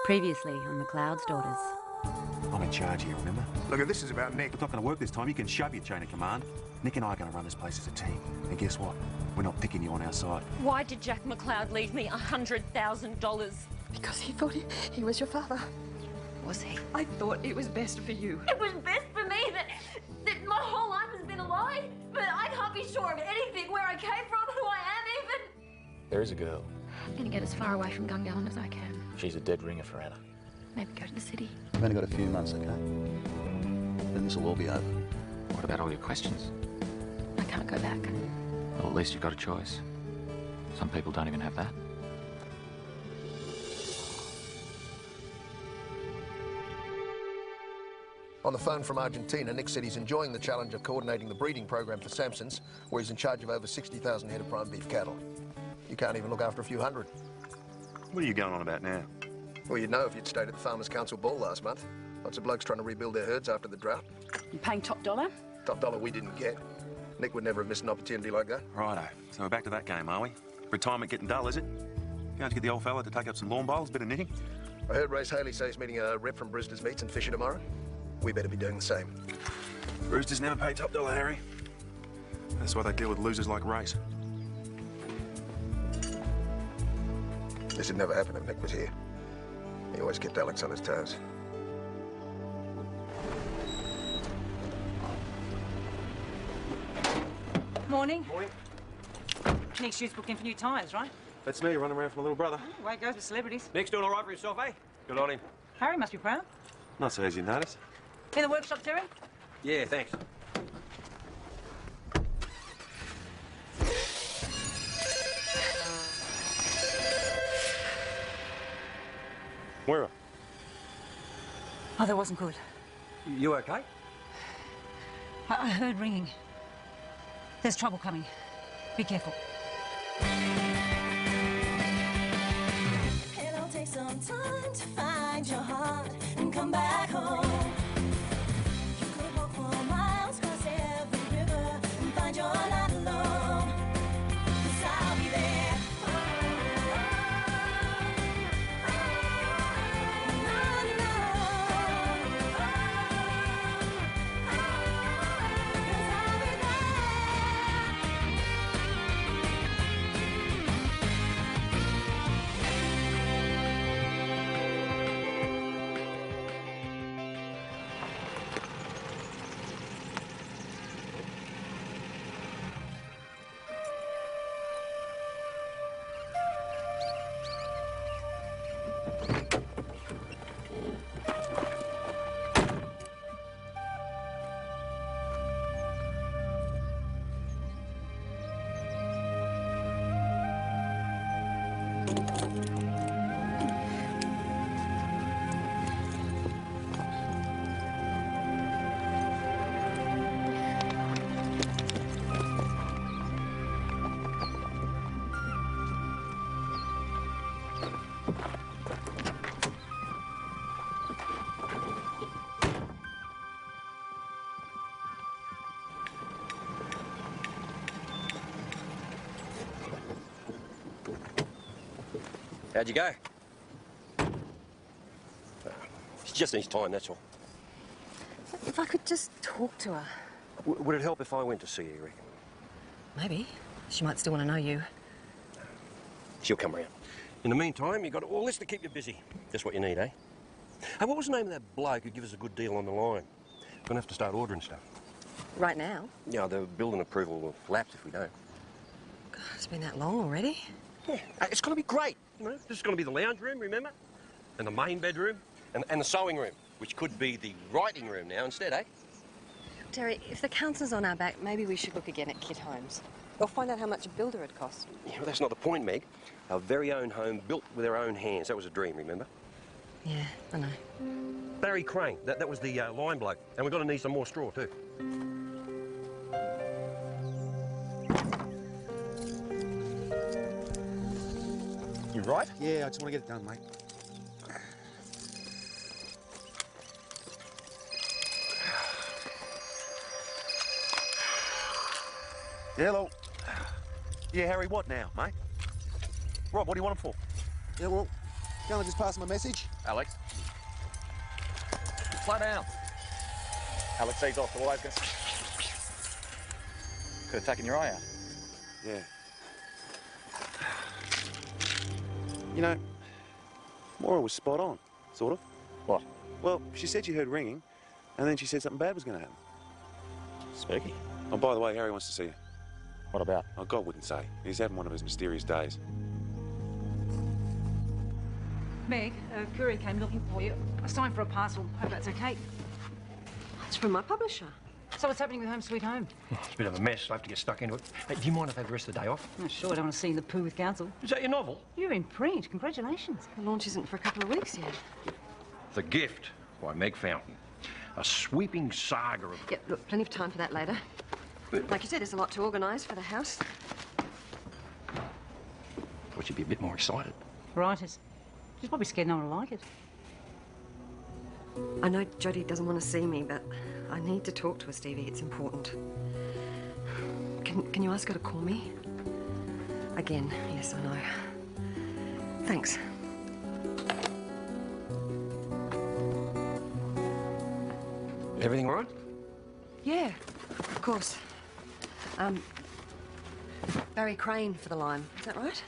Previously on McLeods' Daughters. I'm in charge here, remember? Look, this is about Nick. It's not going to work this time. You can shove your chain of command. Nick and I are going to run this place as a team. And guess what? We're not picking you on our side. Why did Jack McLeod leave me $100,000? Because he thought he was your father. Was he? I thought it was best for you. It was best for me that my whole life has been a lie. But I can't be sure of anything, where I came from, who I am even. There is a girl. I'm going to get as far away from Gungahlin as I can. She's a dead ringer for Anna. Maybe go to the city. We've only got a few months, okay? Then this will all be over. What about all your questions? I can't go back. Well, at least you've got a choice. Some people don't even have that. On the phone from Argentina, Nick said he's enjoying the challenge of coordinating the breeding program for Samson's, where he's in charge of over 60,000 head of prime beef cattle. You can't even look after a few hundred. What are you going on about now? Well, you'd know if you'd stayed at the Farmers' Council ball last month. Lots of blokes trying to rebuild their herds after the drought. You paying top dollar? Top dollar we didn't get. Nick would never have missed an opportunity like that. Righto. So we're back to that game, are we? Retirement getting dull, is it? Going to get the old fella to take up some lawn bowls, bit of knitting? I heard Race Haley say he's meeting a rep from Brewster's Meats in Fisher tomorrow. We better be doing the same. Roosters never pay top dollar, Harry. That's why they deal with losers like Race. This would never happen if Nick was here. He always kept Alex on his toes. Morning. Morning. Nick's shoes booked in for new tyres, right? That's me running around for my little brother. Oh, way it goes with celebrities. Nick's doing all right for himself, eh? Good on him. Harry must be proud. Not so easy to notice. In the workshop, Terry? Yeah, thanks. Where are? Oh, that wasn't good. You okay? I heard ringing. There's trouble coming. Be careful. It'll take some time to find your heart and come back home. You could walk for miles, cross every river and find you're not alone. 'Cause I'll be there. How'd you go? She just needs time, that's all. If I could just talk to her. Would it help if I went to see her, you reckon? Maybe. She might still want to know you. She'll come round. In the meantime, you've got all this to keep you busy. Just what you need, eh? Hey, what was the name of that bloke who'd give us a good deal on the line? We're gonna have to start ordering stuff. Right now? Yeah, the building approval will lapse if we don't. God, it's been that long already. Yeah, it's gonna be great. You know, this is gonna be the lounge room, remember? And the main bedroom, and the sewing room, which could be the writing room now instead, eh? Terry, if the council's on our back, maybe we should look again at kit homes. Or find out how much a builder would cost. Yeah, well, that's not the point, Meg. Our very own home built with our own hands. That was a dream, remember? Yeah, I know. Barry Crane, that was the line bloke. And we're gonna need some more straw, too. You right? Yeah, I just want to get it done, mate. Hello. Yeah, Harry, what now, mate? Rob, what do you want him for? Yeah, well, Can't I just pass him a message? Alex. Slow down. Alex, ease off. All okay. Could have taken your eye out. Yeah. You know, Moira was spot on, sort of. What? Well, she said she heard ringing, and then she said something bad was going to happen. Spooky. Oh, by the way, Harry wants to see you. What about? Oh, God wouldn't say. He's having one of his mysterious days. Meg, a courier came looking for you. I signed for a parcel. Hope that's okay. It's from my publisher. So what's happening with Home Sweet Home? It's a bit of a mess. I have to get stuck into it. Hey, do you mind if I have the rest of the day off? Oh, sure, I don't want to see you in the poo with council. Is that your novel? You're in print. Congratulations. The launch isn't for a couple of weeks yet. The Gift by Meg Fountain. A sweeping saga of... Yeah, look, plenty of time for that later. Like you said, there's a lot to organise for the house. Thought you'd be a bit more excited. Writers. She's probably scared no one will like it. I know Jodie doesn't want to see me, but I need to talk to her, Stevie. It's important. Can you ask her to call me? Again, yes, I know. Thanks. Everything all right? Yeah, of course. Barry Crane for the lime. Is that right?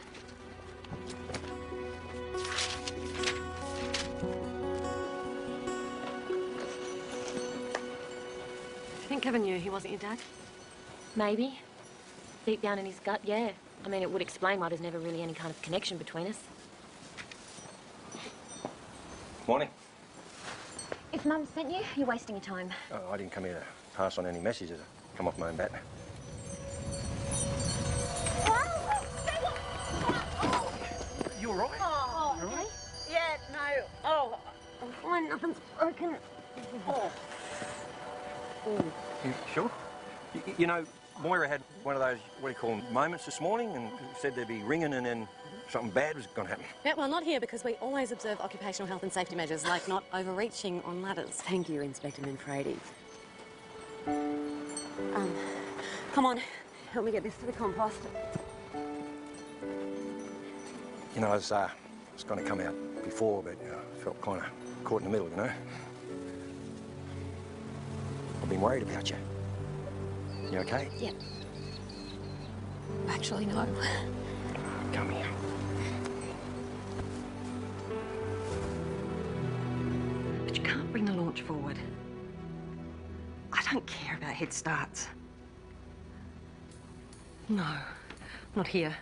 I think Kevin knew he wasn't your dad. Maybe. Deep down in his gut, yeah. I mean, it would explain why there's never really any kind of connection between us. Morning. If Mum sent you, you're wasting your time. Oh, I didn't come here to pass on any messages. I come off my own bat. You all right? Oh, You all right? yeah, no. Oh, I'm fine. Nothing's broken. Oh. You sure? You know, Moira had one of those, what do you call them, moments this morning and said there'd be ringing and then something bad was going to happen. Yeah, well, not here because we always observe occupational health and safety measures, like not overreaching on ladders. Thank you, Inspector Manfredi. Come on, help me get this to the compost. You know, I was going to come out before, but I felt kind of caught in the middle, you know. I've been worried about you. You okay? Yeah. Actually, no. Come here. But you can't bring the launch forward. I don't care about head starts. No, not here.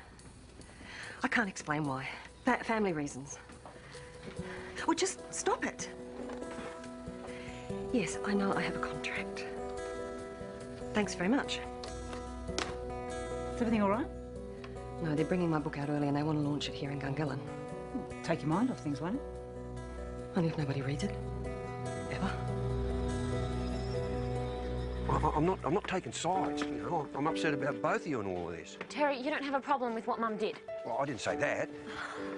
I can't explain why. Family reasons. Well, just stop it. Yes, I know I have a contract. Thanks very much. Is everything all right? No, they're bringing my book out early and they want to launch it here in Gungahlin. Take your mind off things, won't it? Only if nobody reads it. Ever. I'm not taking sides, you know. I'm upset about both of you and all of this. Terry, you don't have a problem with what Mum did. Well, I didn't say that.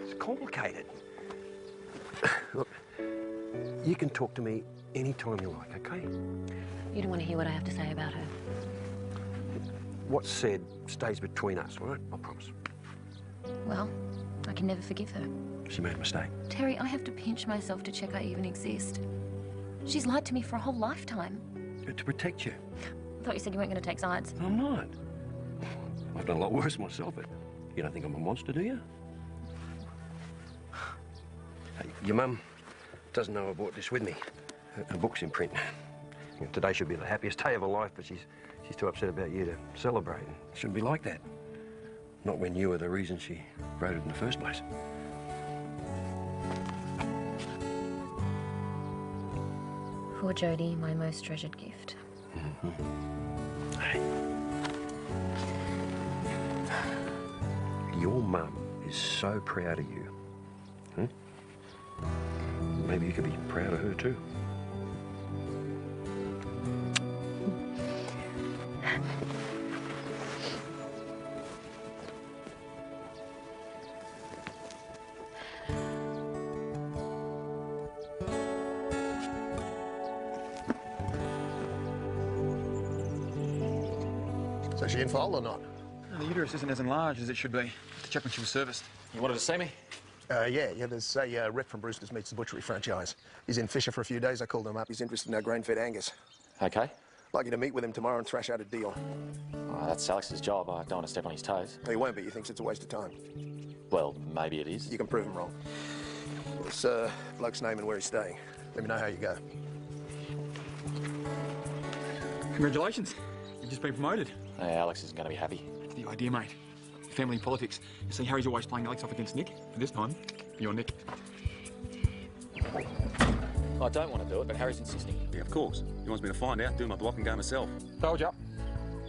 It's complicated. Look, you can talk to me anytime you like, okay? You don't want to hear what I have to say about her. What's said stays between us, all right? I promise. Well, I can never forgive her. She made a mistake. Terry, I have to pinch myself to check I even exist. She's lied to me for a whole lifetime. To protect you. I thought you said you weren't going to take sides. I'm not. I've done a lot worse myself, but you don't think I'm a monster, do you? Hey, your mum doesn't know I brought this with me. Her book's in print. You know, today should be the happiest day of her life, but she's too upset about you to celebrate. It shouldn't be like that. Not when you were the reason she wrote it in the first place. For Jodie, my most treasured gift. Hey. Your mum is so proud of you. Maybe you could be proud of her too. So is she in file or not? No, the uterus isn't as enlarged as it should be. To check when she was serviced. You wanted to see me? Yeah, there's a rep from Brewster's Meats, the butchery franchise. He's in Fisher for a few days. I called him up. He's interested in our grain-fed Angus. Okay. Like you to meet with him tomorrow and thrash out a deal. Oh, that's Alex's job. I don't want to step on his toes. He won't be. He thinks it's a waste of time. Well, maybe it is. You can prove him wrong. This bloke's name and where he's staying. Let me know how you go. Congratulations. You've just been promoted. Hey, Alex isn't going to be happy. It's the idea, mate. Family politics. You see, Harry's always playing Alex off against Nick. But this time, you're Nick. I don't want to do it, but Harry's insisting. Yeah, of course. He wants me to find out, do my block and go myself. Told ya.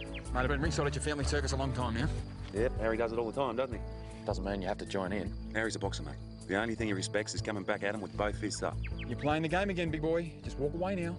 Mate, I've been ringside at your family circus a long time now. Yep, Harry does it all the time, doesn't he? Doesn't mean you have to join in. Harry's a boxer, mate. The only thing he respects is coming back at him with both fists up. You're playing the game again, big boy. Just walk away now.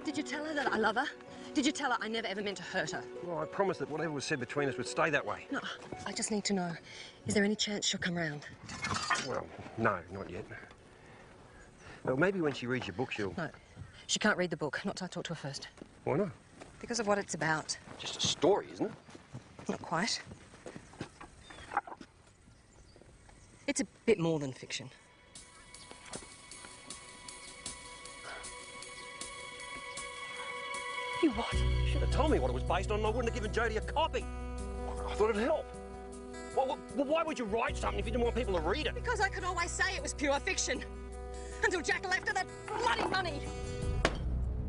Did you tell her that I love her? Did you tell her I never ever meant to hurt her? Well, I promised that whatever was said between us would stay that way. No, I just need to know. Is there any chance she'll come round? Well, no, not yet. Well, maybe when she reads your book, she'll... No, she can't read the book. Not till I talk to her first. Why not? Because of what it's about. Just a story, isn't it? Not quite. It's a bit more than fiction. You what? You should have told me what it was based on and I wouldn't have given Jodie a copy. I thought it'd help. Well, why would you write something if you didn't want people to read it? Because I could always say it was pure fiction. Until Jack left her that bloody money.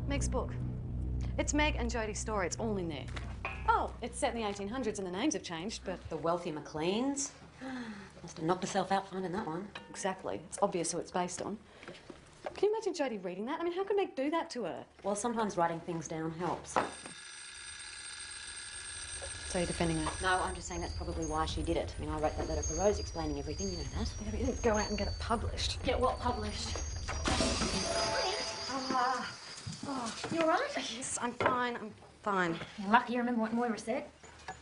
Meg's book. It's Meg and Jodie's story. It's all in there. Oh, it's set in the 1800s and the names have changed, but... The wealthy McLeans? Must have knocked herself out finding that one. Exactly. It's obvious who it's based on. Can you imagine Jodie reading that? I mean, how could Meg do that to her? Well, sometimes writing things down helps. So you're defending her? No, I'm just saying that's probably why she did it. I mean, I wrote that letter for Rose explaining everything, you know that. Yeah, but you didn't go out and get it published. Get what published? You all right? Yes, I'm fine. I'm fine. You're lucky you remember what Moira said.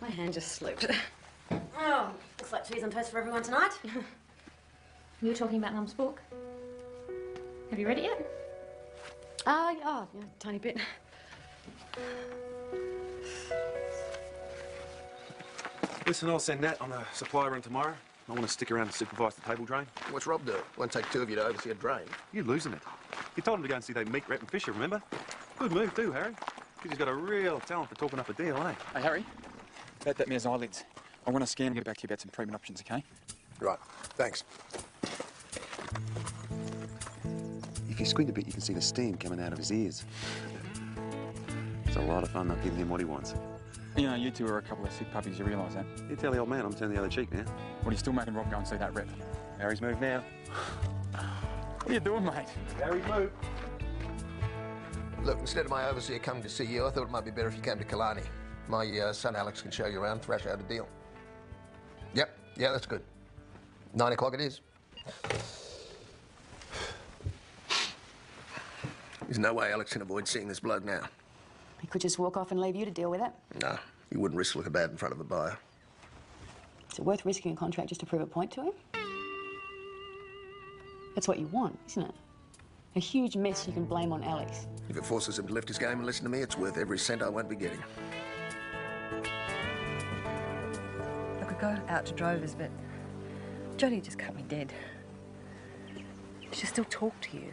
My hand just slipped. Oh, looks like cheese on toast for everyone tonight. You were talking about Mum's book. Have you read it yet? Yeah, tiny bit. Listen, I'll send Nat on the supply run tomorrow. I want to stick around to supervise the table drain. What's Rob do? Won't take two of you to oversee a drain. You're losing it. You told him to go and see that meat rep in Fisher, remember? Good move too, Harry. Because he's got a real talent for talking up a deal, eh? Hey, Harry. About that mare's eyelids. I want to scan and get back to you about some treatment options, okay? Right. Thanks. If you squint a bit, you can see the steam coming out of his ears. It's a lot of fun not giving him what he wants. You know, you two are a couple of sick puppies, you realise that? You tell the old man I'm turning the other cheek now. What, are you still making Rob go and see that rep? Harry's moved now. What are you doing, mate? Harry's moved. Look, instead of my overseer coming to see you, I thought it might be better if you came to Killarney. My son Alex can show you around, thrash out a deal. Yep, yeah, that's good. 9 o'clock it is. There's no way Alex can avoid seeing this bloke now. He could just walk off and leave you to deal with it. No, he wouldn't risk looking bad in front of a buyer. Is it worth risking a contract just to prove a point to him? That's what you want, isn't it? A huge mess you can blame on Alex. If it forces him to lift his game and listen to me, it's worth every cent I won't be getting. I could go out to Drovers, but Jodie just cut me dead. She'll still talk to you.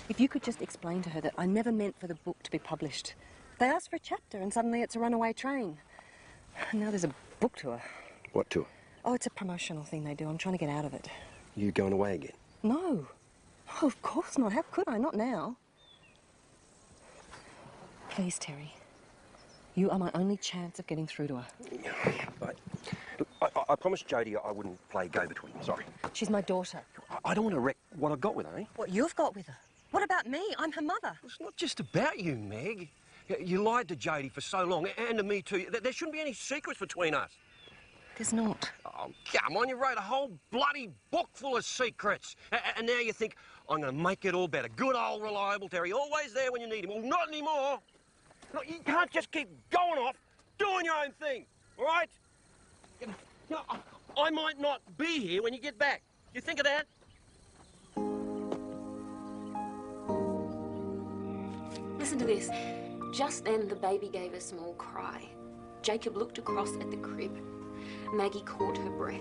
If you could just explain to her that I never meant for the book to be published. They asked for a chapter and suddenly it's a runaway train. And now there's a book tour. What tour? Oh, it's a promotional thing they do. I'm trying to get out of it. You going away again? No. Oh, of course not. How could I? Not now. Please, Terry. You are my only chance of getting through to her. But look, I promised Jodie I wouldn't play go-between. Sorry. She's my daughter. I don't want to wreck what I've got with her, eh? What you've got with her? What about me? I'm her mother. It's not just about you, Meg. You lied to Jodie for so long, and to me too. There shouldn't be any secrets between us. There's not. Oh, come on, you wrote a whole bloody book full of secrets. And now you think I'm going to make it all better. Good old reliable Terry, always there when you need him. Well, not anymore. Look, you can't just keep going off, doing your own thing, all right? You know, I might not be here when you get back. You think of that? Listen to this. Just then, the baby gave a small cry. Jacob looked across at the crib. Maggie caught her breath.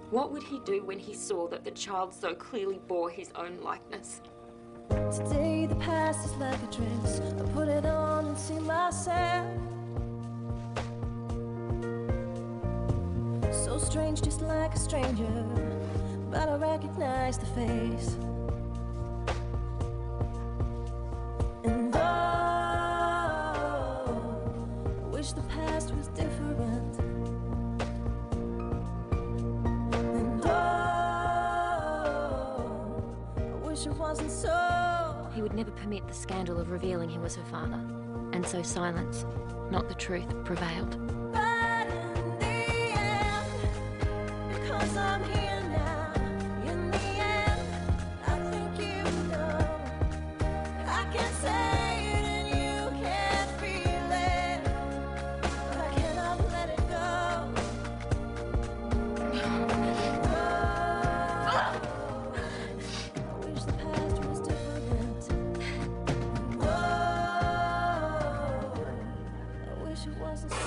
What would he do when he saw that the child so clearly bore his own likeness? Today the past is like a dress. I put it on and see myself. So strange, just like a stranger, but I recognize the face. And oh, I wish the past was different. And oh, I wish it wasn't so. He would never permit the scandal of revealing he was her father, and so silence, not the truth, prevailed. But in the end, because I'm here now, in the end, I think you know. I can say it and you can't feel it, but I cannot let it go. I wish the past was different. I wish it wasn't so.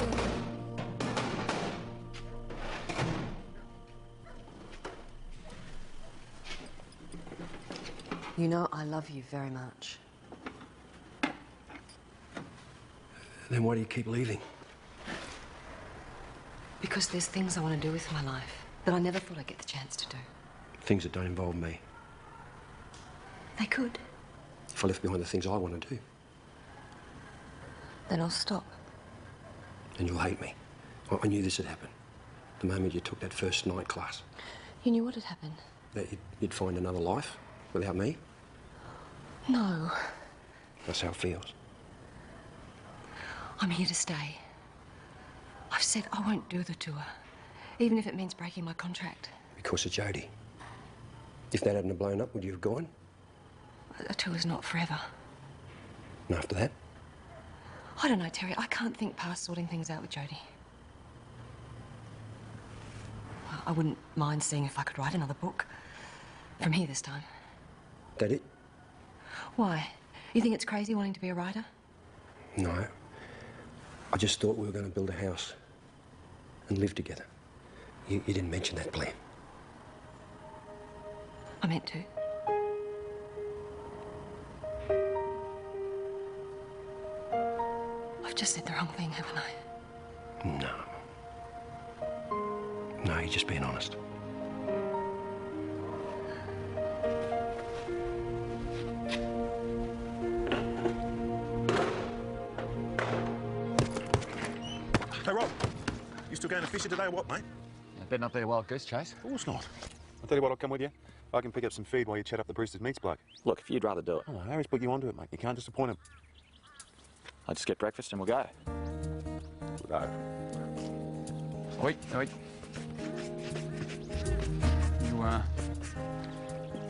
You know, I love you very much. Then why do you keep leaving? Because there's things I want to do with my life that I never thought I'd get the chance to do. Things that don't involve me. They could. If I left behind the things I want to do, Then I'll stop. then you'll hate me. I knew this would happen. The moment you took that first night class. You knew what had happened? That you'd find another life without me. No. That's how it feels. I'm here to stay. I've said I won't do the tour, even if it means breaking my contract. Because of Jodie. If that hadn't have blown up, would you have gone? A tour's not forever. And after that? I don't know, Terry. I can't think past sorting things out with Jodie. I wouldn't mind seeing if I could write another book. From here this time. That it? Why? You think it's crazy wanting to be a writer? No. I just thought we were going to build a house and live together. You didn't mention that plan. I meant to. I've just said the wrong thing, haven't I? No. No, you're just being honest. Hey, Rob, you still going to fishing today or what, mate? Betting up there wild goose chase? Of course not. I'll tell you what, I'll come with you. I can pick up some feed while you chat up the Brewster's Meats bloke. Look, if you'd rather do it. Oh, Harry's put you onto it, mate. You can't disappoint him. I'll just get breakfast and we'll go. Righto. Wait.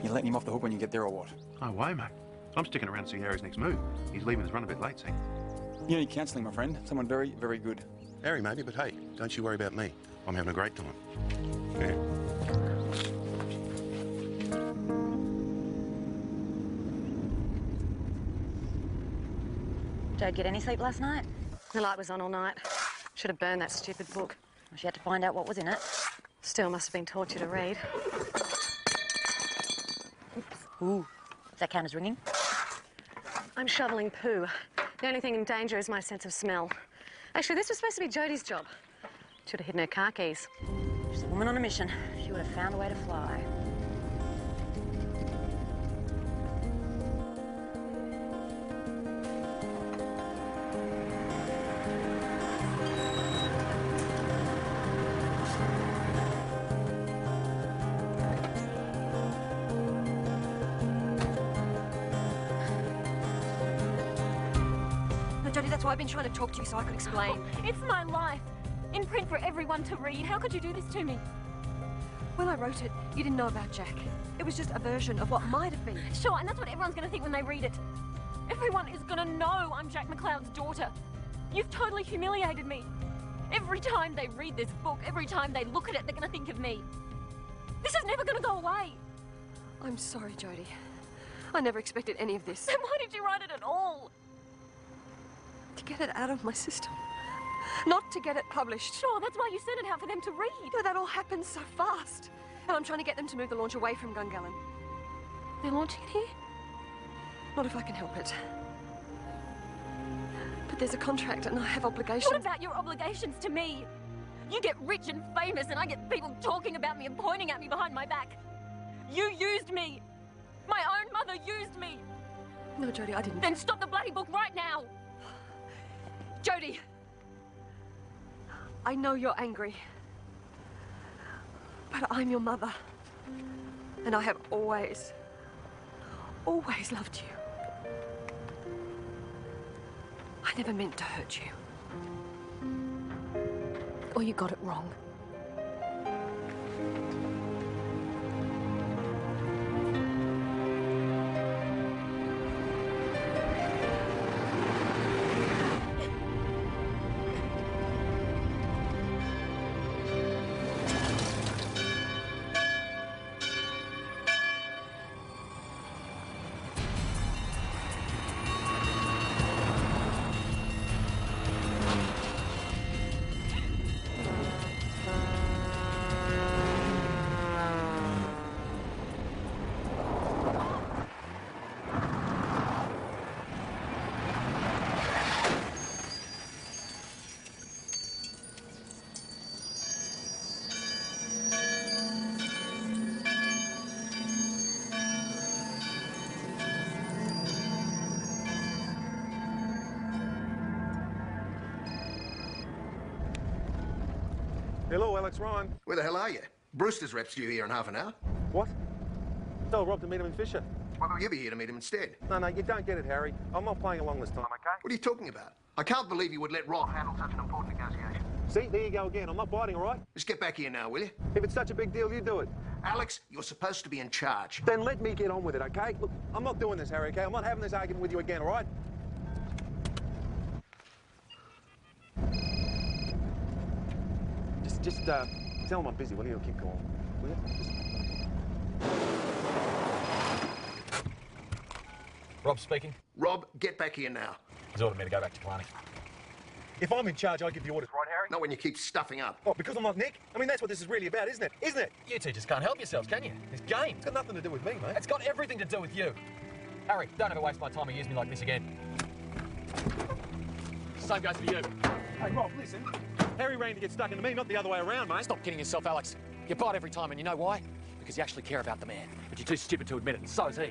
You letting him off the hook when you get there or what? No way, mate. I'm sticking around to see Harry's next move. He's leaving his run a bit late, see? You need counselling, my friend. Someone very, very good. Harry, maybe, but hey, don't you worry about me. I'm having a great time. Yeah. Jade get any sleep last night? The light was on all night. Should have burned that stupid book. Well, she had to find out what was in it. Still must have been taught you to read. Ooh, does that count as ringing? I'm shoveling poo. The only thing in danger is my sense of smell. Actually, this was supposed to be Jodie's job. Should have hidden her car keys. She's a woman on a mission. She would have found a way to fly. Jodie, that's why I've been trying to talk to you so I could explain. It's my life. In print for everyone to read. How could you do this to me? When I wrote it, you didn't know about Jack. It was just a version of what might have been. Sure, and that's what everyone's going to think when they read it. Everyone is going to know I'm Jack McLeod's daughter. You've totally humiliated me. Every time they read this book, every time they look at it, they're going to think of me. This is never going to go away. I'm sorry, Jodie. I never expected any of this. Then why did you write it at all? To get it out of my system. Not to get it published. Sure, that's why you sent it out for them to read. But that all happened so fast. And I'm trying to get them to move the launch away from Gungahlin. They're launching it here? Not if I can help it. But there's a contract and I have obligations. What about your obligations to me? You get rich and famous and I get people talking about me and pointing at me behind my back. You used me. My own mother used me. No, Jodie, I didn't. Then stop the bloody book right now. Jodie. I know you're angry. But I'm your mother. And I have always loved you. I never meant to hurt you. Or you got it wrong. Hello, Alex Ryan. Where the hell are you? Brewster's rep's due here in half an hour. What? Tell Rob to meet him in Fisher. Why don't you be here to meet him instead? No, you don't get it, Harry. I'm not playing along this time, okay? What are you talking about? I can't believe you would let Rob handle such an important negotiation. See, there you go again. I'm not biting, all right? Just get back here now, will you? If it's such a big deal, you do it. Alex, you're supposed to be in charge. Then let me get on with it, okay? Look, I'm not doing this, Harry, okay? I'm not having this argument with you again, all right? Just tell him I'm busy, will you? Or keep going, will you? Rob speaking. Rob, get back here now. He's ordered me to go back to Killarney. If I'm in charge, I give the orders, right, Harry? Not when you keep stuffing up. Oh, because I'm not Nick? I mean, that's what this is really about, isn't it? Isn't it? You two just can't help yourselves, can you? It's game. It's got nothing to do with me, mate. It's got everything to do with you. Harry, don't ever waste my time or use me like this again. Same goes for you. Hey, Rob, listen. Harry ran to get stuck into me, not the other way around, mate. Stop kidding yourself, Alex. You bite every time, and you know why? Because you actually care about the man. But you're too stupid to admit it, and so is he.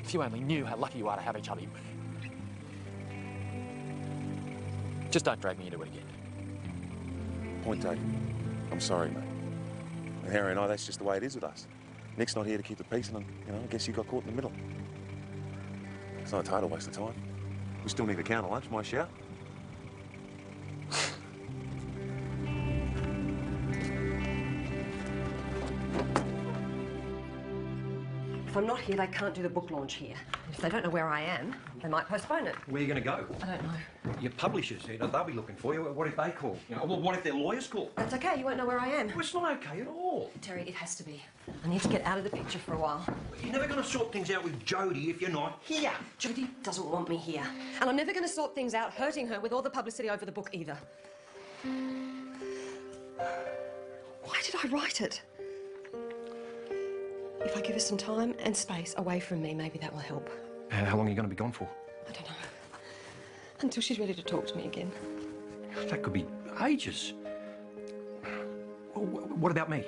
If you only knew how lucky you are to have each other, just don't drag me into it again. Point taken. I'm sorry, mate. And Harry and I, that's just the way it is with us. Nick's not here to keep the peace, and, I guess you got caught in the middle. It's not a total waste of time. We still need the counter lunch, my share. If I'm not here, they can't do the book launch here. If they don't know where I am, they might postpone it. Where are you going to go? I don't know. Your publishers, they'll be looking for you. What if they call? Well, what if their lawyers call? That's okay, you won't know where I am. Well, it's not okay at all. Terry, it has to be. I need to get out of the picture for a while. You're never going to sort things out with Jodie if you're not here. Jodie doesn't want me here. And I'm never going to sort things out hurting her with all the publicity over the book either. Why did I write it? If I give her some time and space away from me, maybe that will help. How long are you going to be gone for? I don't know. Until she's ready to talk to me again. That could be ages. What about me?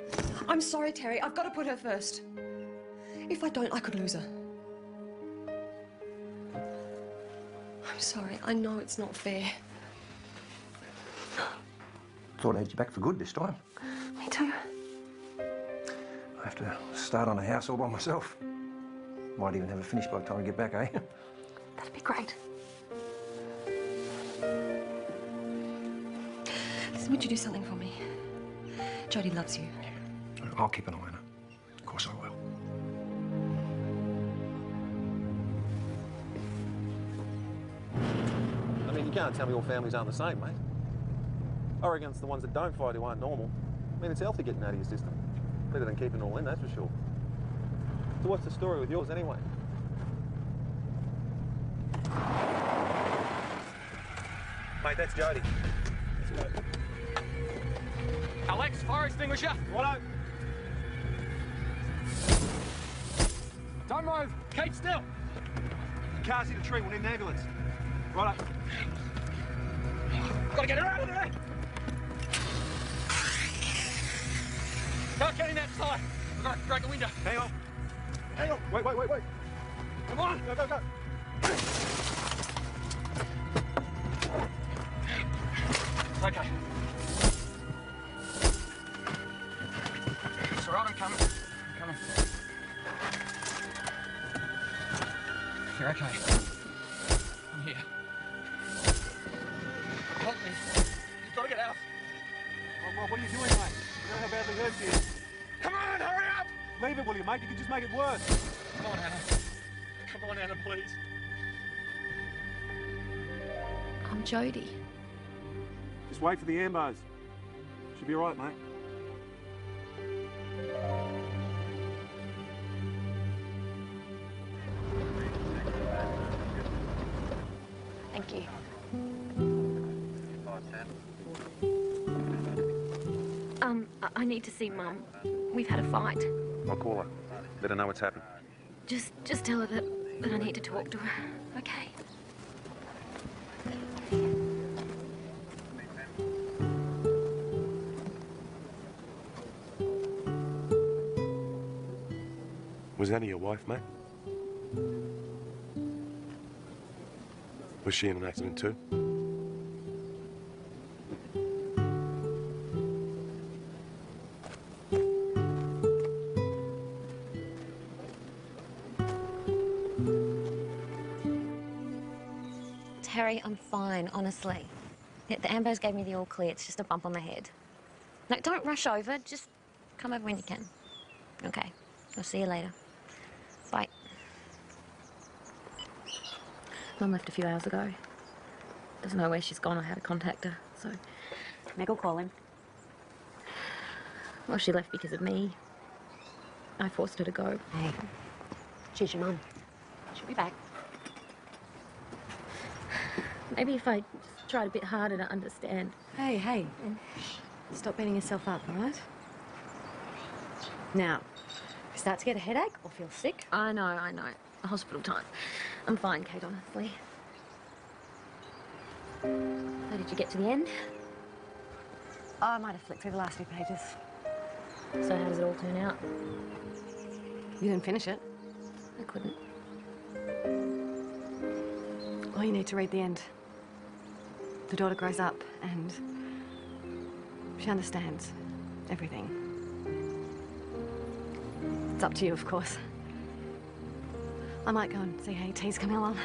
I'm sorry, Terry. I've got to put her first. If I don't, I could lose her. I'm sorry. I know it's not fair. Thought I had you back for good this time. Me too. I have to start on a house all by myself. Might even have it finished by the time I get back, eh? That'd be great. Listen, would you do something for me? Jodie loves you. I'll keep an eye on her. Of course I will. I mean, you can't tell me all families aren't the same, mate. I reckon it's the ones that don't fight who aren't normal. I mean, it's healthy getting out of your system. Better than keeping it all in, that's for sure. So what's the story with yours, anyway? Mate, that's Jody. Let's go. Alex, fire extinguisher. Righto. Don't move. Keep still. The car's hit a tree. We'll need an ambulance. Righto. Gotta get her out of there. Start getting that side. We've got to break the window. Hang on. Hang on. Wait. Come on. Go. It's okay. It's all right, I'm coming. You're okay. I'm here. Help me. You've got to get out. Oh, Rob, what are you doing, mate? You know how badly hurt she is. Come on, hurry up! Leave it, will you, mate? You could just make it worse. Come on, Anna. Come on, Anna, please. I'm Jody. Just wait for the ambos. Should be all right, mate. Thank you. I need to see Mum. We've had a fight. I'll call her. Let her know what's happened. Just tell her that I need to talk to her, okay? Was Annie your wife, mate? Was she in an accident too? Terry, I'm fine, honestly. The ambos gave me the all clear. It's just a bump on the head. No, don't rush over. Just come over when you can. Okay. I'll see you later. Bye. Mum left a few hours ago. Doesn't know where she's gone or how to contact her, so Meg will call him. Well, she left because of me. I forced her to go. Hey, she's your mum. She'll be back. Maybe if I just tried a bit harder to understand. Hey. Stop beating yourself up, all right? Now, if you start to get a headache or feel sick... I know. Hospital time. I'm fine, Kate, honestly. How did you get to the end? Oh, I might have flicked through the last few pages. So how does it all turn out? You didn't finish it. I couldn't. Well, you need to read the end. The daughter grows up and she understands everything. It's up to you, of course. I might go and see how your tea's coming along.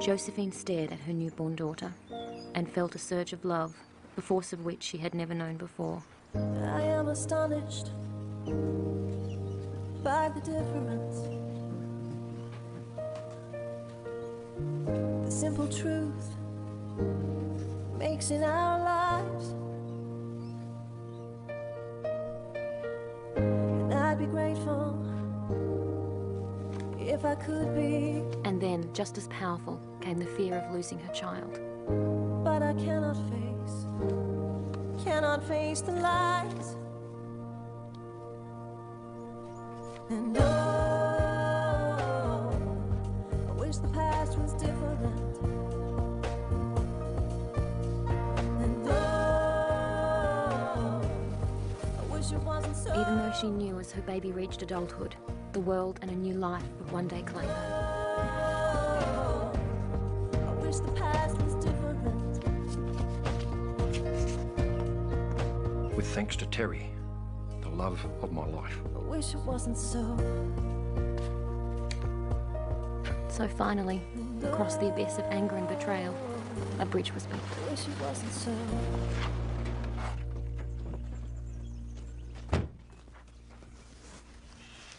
Josephine stared at her newborn daughter and felt a surge of love, the force of which she had never known before. I am astonished by the difference. The simple truth makes in our lives. And I'd be grateful if I could be. And then, just as powerful, came the fear of losing her child. But I cannot face the lies. And oh, I wish the past was different. And oh, I wish it wasn't so. Even though she knew as her baby reached adulthood, the world and a new life would one day claim her. with thanks to Terry, the love of my life. I wish it wasn't so. So finally, across the abyss of anger and betrayal, a bridge was built. I wish it wasn't so.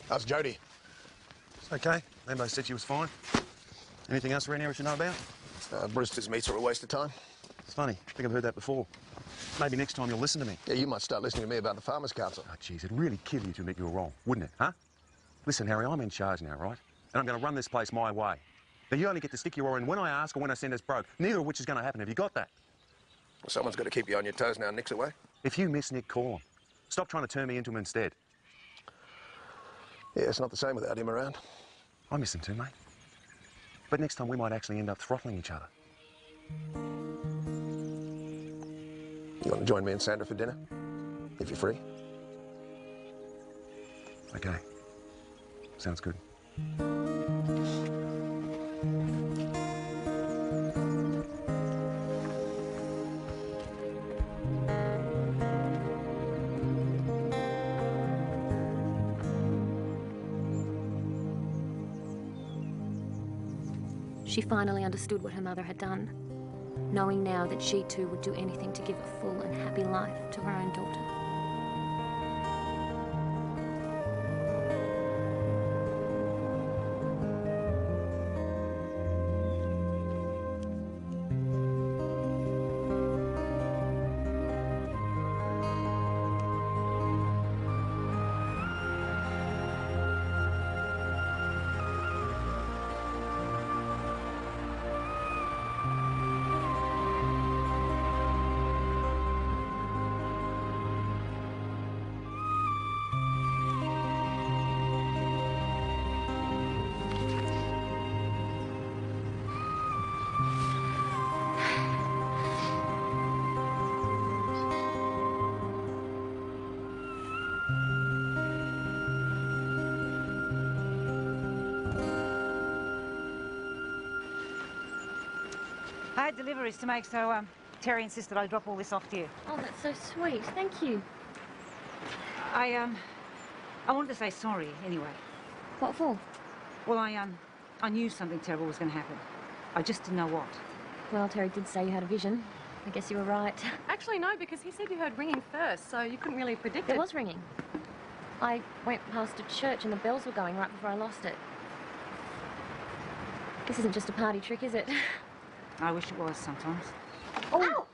How's Jody? It's okay. Lambo said she was fine. Anything else around here I should know about? Brewster's meats are a waste of time. It's funny. I think I've heard that before. Maybe next time you'll listen to me. Yeah, you might start listening to me about the Farmers' Council. Oh, jeez, it'd really kill you to admit you were wrong, wouldn't it, huh? Listen, Harry, I'm in charge now, right? And I'm going to run this place my way. Now, you only get to stick your oar in when I ask or when I send us broke. Neither of which is going to happen. Have you got that? Well, someone's got to keep you on your toes now. Nick's away. If you miss Nick, call him. Stop trying to turn me into him instead. Yeah, it's not the same without him around. I miss him too, mate. But next time we might actually end up throttling each other. You want to join me and Sandra for dinner? If you're free. Okay. Sounds good. She finally understood what her mother had done, knowing now that she too would do anything to give a full and happy life to her own daughter. I had deliveries to make, so Terry insisted I drop all this off to you. Oh, that's so sweet. Thank you. I wanted to say sorry anyway. What for? Well, I knew something terrible was going to happen. I just didn't know what. Well, Terry did say you had a vision. I guess you were right. Actually, no, because he said you heard ringing first, so you couldn't really predict it. It was ringing. I went past a church and the bells were going right before I lost it. This isn't just a party trick, is it? I wish it was sometimes. Oh! Ow!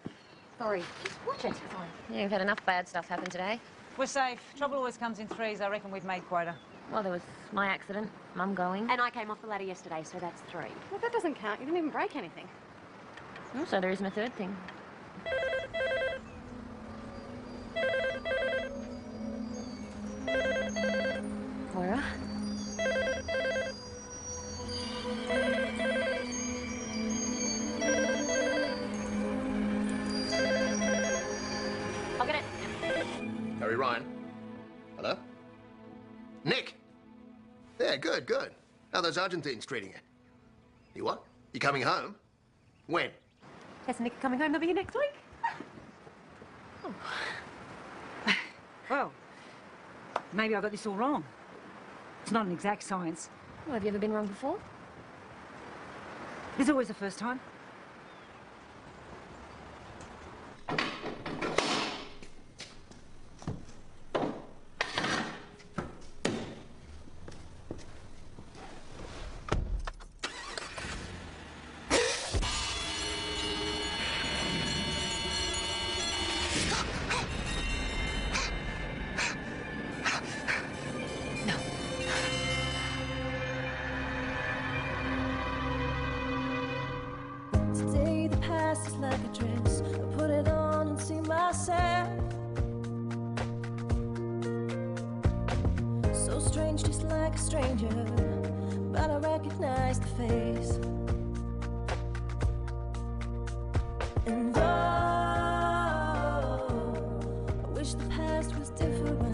Sorry. Just watch it. Fine. Yeah, we've had enough bad stuff happen today. We're safe. Trouble always comes in threes. I reckon we've made quota. Well, there was my accident, Mum going. And I came off the ladder yesterday, so that's 3. Well, that doesn't count. You didn't even break anything. Oh, so there isn't a third thing. Moira? I'll get it. Harry Ryan. Hello? Nick! Yeah, good, good. How are those Argentines treating you? You what? You coming home? When? Is Nick coming home over you next week? Oh. Well, maybe I got this all wrong. It's not an exact science. Well, have you ever been wrong before? There's always a first time. Today the past is like a dress. I put it on and see myself. So strange, just like a stranger, but I recognize the face. And oh, I wish the past was different.